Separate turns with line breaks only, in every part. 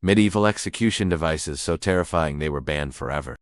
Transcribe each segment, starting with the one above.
Medieval execution devices so terrifying they were banned forever.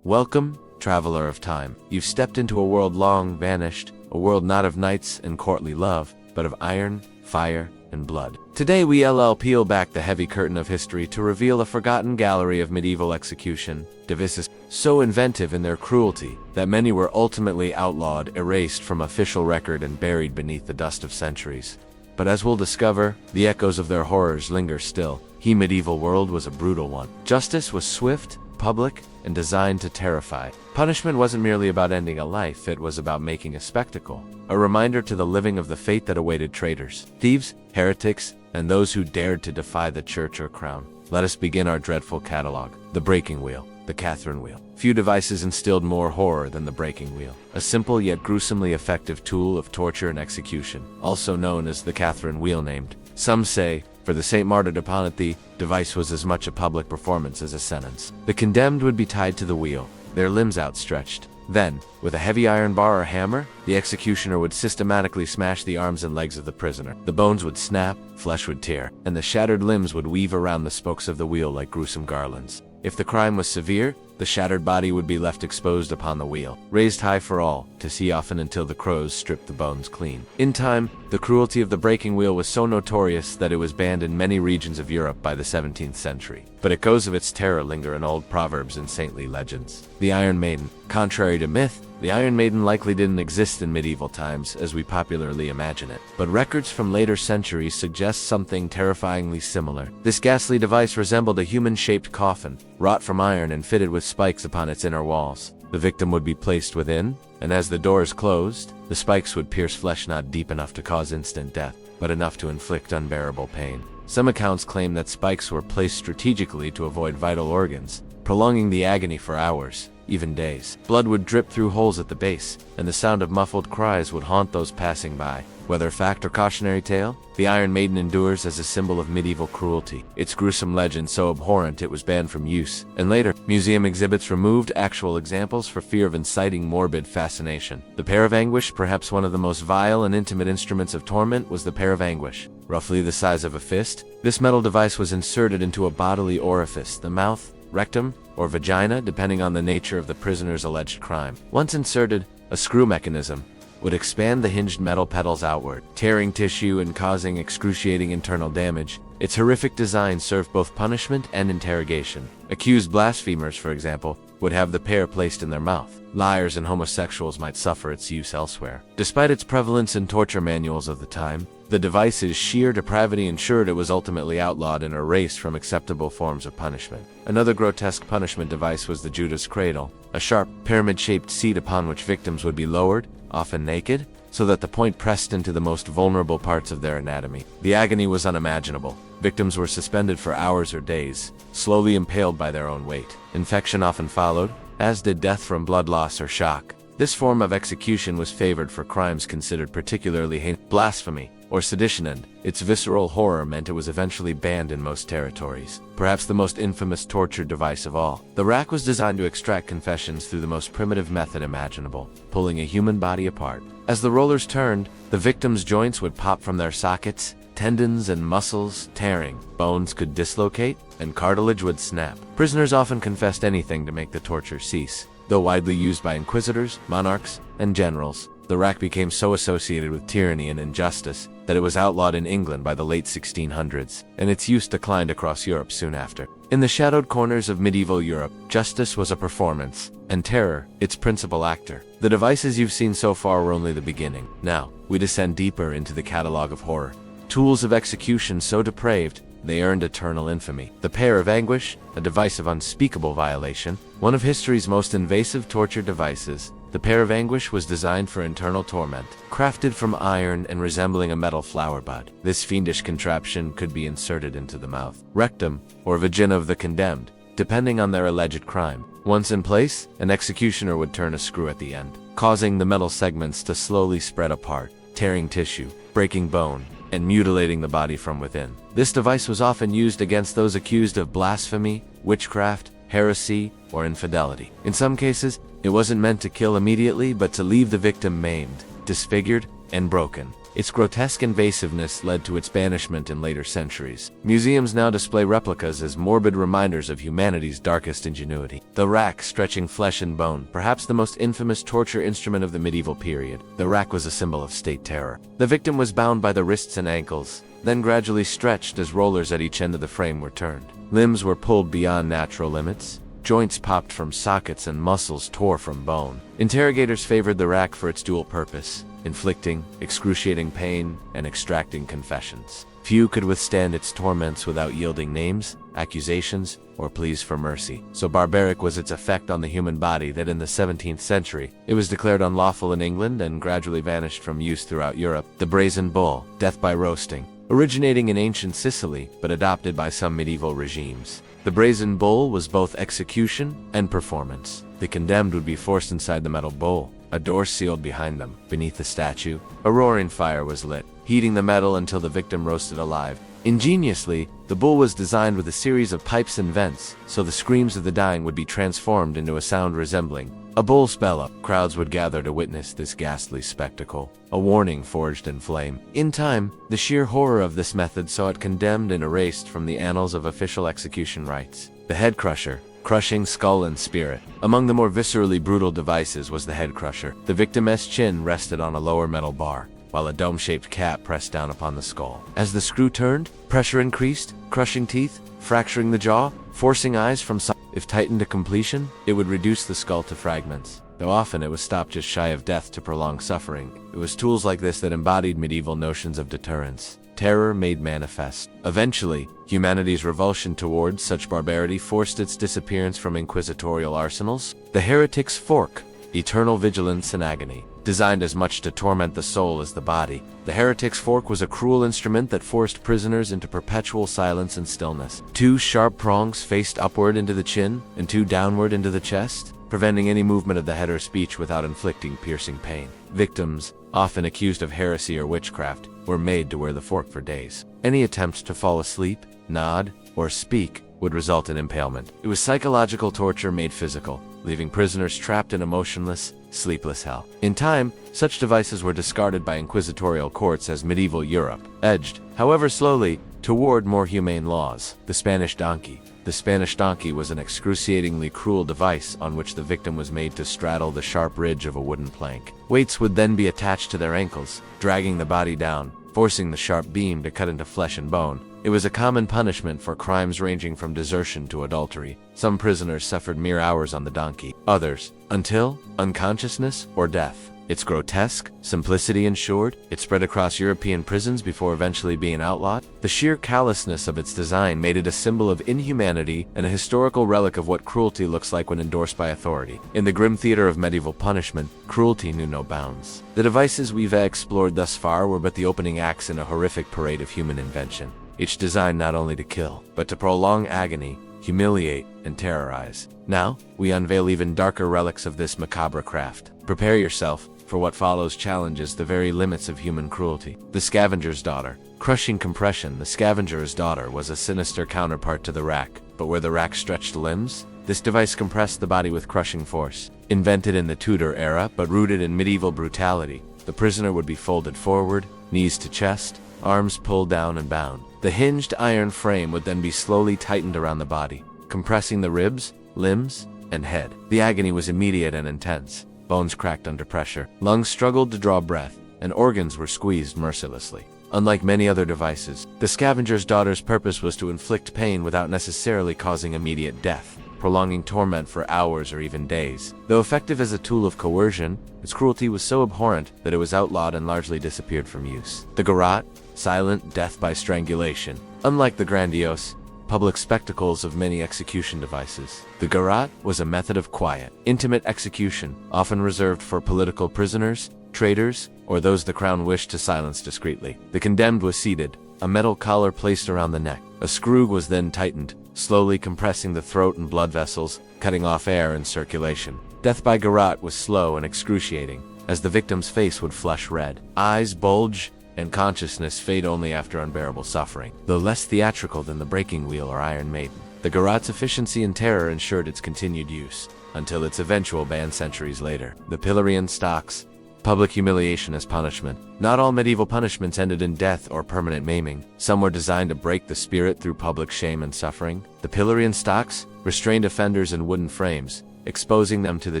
Welcome, traveler of time. You've stepped into a world long vanished, a world not of knights and courtly love, but of iron, fire, and blood. Today we peel back the heavy curtain of history to reveal a forgotten gallery of medieval execution devices so inventive in their cruelty that many were ultimately outlawed, erased from official record, and buried beneath the dust of centuries. But as we'll discover, the echoes of their horrors linger still. The medieval world was a brutal one. Justice was swift, public, and designed to terrify. Punishment wasn't merely about ending a life, it was about making a spectacle. A reminder to the living of the fate that awaited traitors, thieves, heretics, and those who dared to defy the church or crown. Let us begin our dreadful catalog. The breaking wheel, the Catherine wheel. Few devices instilled more horror than the breaking wheel. A simple yet gruesomely effective tool of torture and execution, also known as the Catherine wheel named. Some say, for the Saint martyred upon it, the device was as much a public performance as a sentence. The condemned would be tied to the wheel, their limbs outstretched. Then, with a heavy iron bar or hammer, the executioner would systematically smash the arms and legs of the prisoner. The bones would snap, flesh would tear, and the shattered limbs would weave around the spokes of the wheel like gruesome garlands. If the crime was severe, the shattered body would be left exposed upon the wheel, raised high for all to see, often until the crows stripped the bones clean. In time, the cruelty of the breaking wheel was so notorious that it was banned in many regions of Europe by the 17th century. But echoes of its terror linger in old proverbs and saintly legends. The Iron Maiden. Contrary to myth, the Iron Maiden likely didn't exist in medieval times as we popularly imagine it. But records from later centuries suggest something terrifyingly similar. This ghastly device resembled a human-shaped coffin, wrought from iron and fitted with spikes upon its inner walls. The victim would be placed within, and as the doors closed, the spikes would pierce flesh not deep enough to cause instant death, but enough to inflict unbearable pain. Some accounts claim that spikes were placed strategically to avoid vital organs, prolonging the agony for hours, even days. Blood would drip through holes at the base, and the sound of muffled cries would haunt those passing by. Whether fact or cautionary tale, the Iron Maiden endures as a symbol of medieval cruelty. Its gruesome legend so abhorrent it was banned from use, and later, museum exhibits removed actual examples for fear of inciting morbid fascination. The Pear of Anguish, perhaps one of the most vile and intimate instruments of torment, was the Pear of Anguish. Roughly the size of a fist, this metal device was inserted into a bodily orifice, the mouth, rectum, or vagina, depending on the nature of the prisoner's alleged crime. Once inserted, a screw mechanism would expand the hinged metal petals outward, tearing tissue and causing excruciating internal damage. Its horrific design served both punishment and interrogation. Accused blasphemers, for example, would have the pear placed in their mouth. Liars and homosexuals might suffer its use elsewhere. Despite its prevalence in torture manuals of the time, the device's sheer depravity ensured it was ultimately outlawed and erased from acceptable forms of punishment. Another grotesque punishment device was the Judas Cradle, a sharp, pyramid-shaped seat upon which victims would be lowered, often naked, so that the point pressed into the most vulnerable parts of their anatomy. The agony was unimaginable. Victims were suspended for hours or days, slowly impaled by their own weight. Infection often followed, as did death from blood loss or shock. This form of execution was favored for crimes considered particularly heinous, blasphemy, or sedition, and its visceral horror meant it was eventually banned in most territories. Perhaps the most infamous torture device of all, the rack was designed to extract confessions through the most primitive method imaginable, pulling a human body apart. As the rollers turned, the victim's joints would pop from their sockets, tendons and muscles tearing, bones could dislocate, and cartilage would snap. Prisoners often confessed anything to make the torture cease. Though widely used by inquisitors, monarchs, and generals, the rack became so associated with tyranny and injustice that it was outlawed in England by the late 1600s, and its use declined across Europe soon after. In the shadowed corners of medieval Europe, justice was a performance, and terror its principal actor. The devices you've seen so far were only the beginning. Now, we descend deeper into the catalog of horror. Tools of execution so depraved, they earned eternal infamy. The Pear of Anguish, a device of unspeakable violation, one of history's most invasive torture devices. The Pear of Anguish was designed for internal torment. Crafted from iron and resembling a metal flower bud, this fiendish contraption could be inserted into the mouth, rectum, or vagina of the condemned, depending on their alleged crime. Once in place, an executioner would turn a screw at the end, causing the metal segments to slowly spread apart, tearing tissue, breaking bone, and mutilating the body from within. This device was often used against those accused of blasphemy, witchcraft, heresy, or infidelity. In some cases, it wasn't meant to kill immediately, but to leave the victim maimed, disfigured, and broken. Its grotesque invasiveness led to its banishment in later centuries. Museums now display replicas as morbid reminders of humanity's darkest ingenuity. The rack, stretching flesh and bone, perhaps the most infamous torture instrument of the medieval period. The rack was a symbol of state terror. The victim was bound by the wrists and ankles, then gradually stretched as rollers at each end of the frame were turned. Limbs were pulled beyond natural limits. Joints popped from sockets and muscles tore from bone. Interrogators favored the rack for its dual purpose: inflicting excruciating pain and extracting confessions. Few could withstand its torments without yielding names, accusations, or pleas for mercy. So barbaric was its effect on the human body that in the 17th century, it was declared unlawful in England and gradually vanished from use throughout Europe. The Brazen Bull, death by roasting, originating in ancient Sicily but adopted by some medieval regimes. The Brazen Bull was both execution and performance. The condemned would be forced inside the metal bowl, a door sealed behind them. Beneath the statue, a roaring fire was lit, heating the metal until the victim roasted alive. Ingeniously, the bull was designed with a series of pipes and vents, so the screams of the dying would be transformed into a sound resembling a bull's bellow. Crowds would gather to witness this ghastly spectacle, a warning forged in flame. In time, the sheer horror of this method saw it condemned and erased from the annals of official execution rites. The head crusher, crushing skull and spirit. Among the more viscerally brutal devices was the head crusher. The victim's chin rested on a lower metal bar, while a dome-shaped cap pressed down upon the skull. As the screw turned, pressure increased, crushing teeth, fracturing the jaw, forcing eyes from sight. If tightened to completion, it would reduce the skull to fragments. Though often it was stopped just shy of death to prolong suffering. It was tools like this that embodied medieval notions of deterrence. Terror made manifest. Eventually, humanity's revulsion towards such barbarity forced its disappearance from inquisitorial arsenals. The heretic's fork, eternal vigilance and agony. Designed as much to torment the soul as the body, the heretic's fork was a cruel instrument that forced prisoners into perpetual silence and stillness. 2 sharp prongs faced upward into the chin and 2 downward into the chest, preventing any movement of the head or speech without inflicting piercing pain. Victims, often accused of heresy or witchcraft, were made to wear the fork for days. Any attempt to fall asleep, nod, or speak would result in impalement. It was psychological torture made physical, leaving prisoners trapped in a motionless, sleepless hell. In time, such devices were discarded by inquisitorial courts as medieval Europe edged, however slowly, toward more humane laws. The Spanish donkey. The Spanish donkey was an excruciatingly cruel device on which the victim was made to straddle the sharp ridge of a wooden plank. Weights would then be attached to their ankles, dragging the body down, forcing the sharp beam to cut into flesh and bone. It was a common punishment for crimes ranging from desertion to adultery. Some prisoners suffered mere hours on the donkey, others, until unconsciousness or death. Its grotesque simplicity ensured it spread across European prisons before eventually being outlawed. The sheer callousness of its design made it a symbol of inhumanity and a historical relic of what cruelty looks like when endorsed by authority. In the grim theater of medieval punishment, cruelty knew no bounds. The devices we've explored thus far were but the opening acts in a horrific parade of human invention, each designed not only to kill, but to prolong agony, humiliate, and terrorize. Now, we unveil even darker relics of this macabre craft. Prepare yourself, for what follows challenges the very limits of human cruelty. The Scavenger's Daughter. Crushing compression, the Scavenger's Daughter was a sinister counterpart to the rack, but where the rack stretched limbs, this device compressed the body with crushing force. Invented in the Tudor era, but rooted in medieval brutality, the prisoner would be folded forward, knees to chest, arms pulled down and bound. The hinged iron frame would then be slowly tightened around the body, compressing the ribs, limbs, and head. The agony was immediate and intense. Bones cracked under pressure, lungs struggled to draw breath, and organs were squeezed mercilessly. Unlike many other devices, the Scavenger's Daughter's purpose was to inflict pain without necessarily causing immediate death, prolonging torment for hours or even days. Though effective as a tool of coercion, its cruelty was so abhorrent that it was outlawed and largely disappeared from use. The garrote, silent death by strangulation. Unlike the grandiose, public spectacles of many execution devices, the garrote was a method of quiet, intimate execution, often reserved for political prisoners, traitors, or those the crown wished to silence discreetly. The condemned was seated, a metal collar placed around the neck. A screw was then tightened, slowly compressing the throat and blood vessels, cutting off air and circulation. Death by garrote was slow and excruciating, as the victim's face would flush red, eyes bulge, and consciousness fade only after unbearable suffering. Though less theatrical than the breaking wheel or Iron Maiden, the garrote's efficiency and terror ensured its continued use, until its eventual ban centuries later. The pillory and stocks. Public humiliation as punishment. Not all medieval punishments ended in death or permanent maiming. Some were designed to break the spirit through public shame and suffering. The pillory and stocks restrained offenders in wooden frames, exposing them to the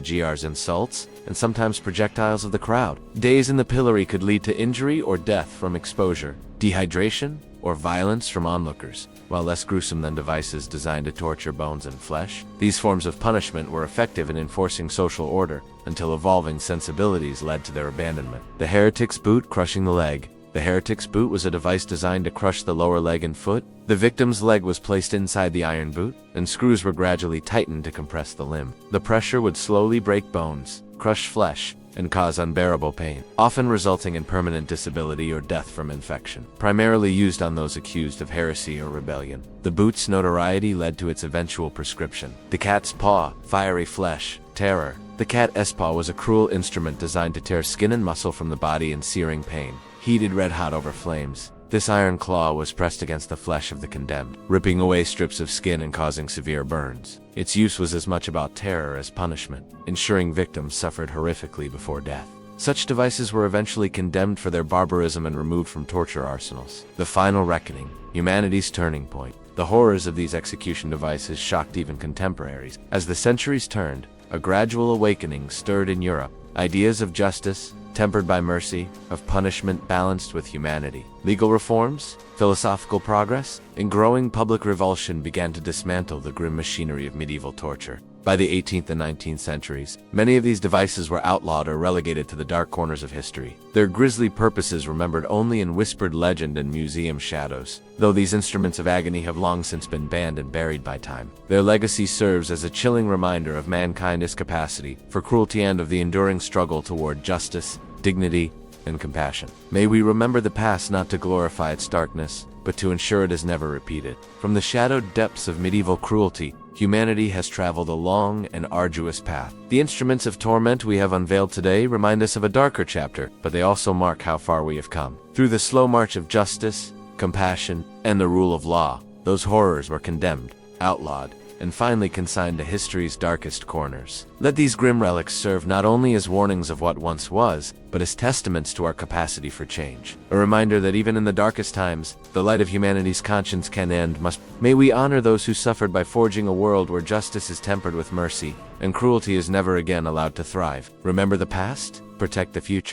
GR's insults and sometimes projectiles of the crowd. Days in the pillory could lead to injury or death from exposure, dehydration, or violence from onlookers. While less gruesome than devices designed to torture bones and flesh, these forms of punishment were effective in enforcing social order until evolving sensibilities led to their abandonment. The heretic's boot crushing the leg. The heretic's boot was a device designed to crush the lower leg and foot. The victim's leg was placed inside the iron boot, and screws were gradually tightened to compress the limb. The pressure would slowly break bones, crush flesh, and cause unbearable pain, often resulting in permanent disability or death from infection. Primarily used on those accused of heresy or rebellion, the boot's notoriety led to its eventual prescription. The cat's paw, fiery flesh, terror. The cat's paw was a cruel instrument designed to tear skin and muscle from the body in searing pain, heated red hot over flames. This iron claw was pressed against the flesh of the condemned, ripping away strips of skin and causing severe burns. Its use was as much about terror as punishment, ensuring victims suffered horrifically before death. Such devices were eventually condemned for their barbarism and removed from torture arsenals. The final reckoning, humanity's turning point. The horrors of these execution devices shocked even contemporaries. As the centuries turned, a gradual awakening stirred in Europe. Ideas of justice, tempered by mercy, of punishment balanced with humanity. Legal reforms, philosophical progress, and growing public revulsion began to dismantle the grim machinery of medieval torture. By the 18th and 19th centuries, many of these devices were outlawed or relegated to the dark corners of history, their grisly purposes remembered only in whispered legend and museum shadows. Though these instruments of agony have long since been banned and buried by time, their legacy serves as a chilling reminder of mankind's capacity for cruelty and of the enduring struggle toward justice, dignity, and compassion. May we remember the past not to glorify its darkness, but to ensure it is never repeated. From the shadowed depths of medieval cruelty, humanity has traveled a long and arduous path. The instruments of torment we have unveiled today remind us of a darker chapter, but they also mark how far we have come. Through the slow march of justice, compassion, and the rule of law, those horrors were condemned, outlawed, and finally consigned to history's darkest corners. Let these grim relics serve not only as warnings of what once was, but as testaments to our capacity for change. A reminder that even in the darkest times, the light of humanity's conscience can end. May we honor those who suffered by forging a world where justice is tempered with mercy, and cruelty is never again allowed to thrive. Remember the past, protect the future.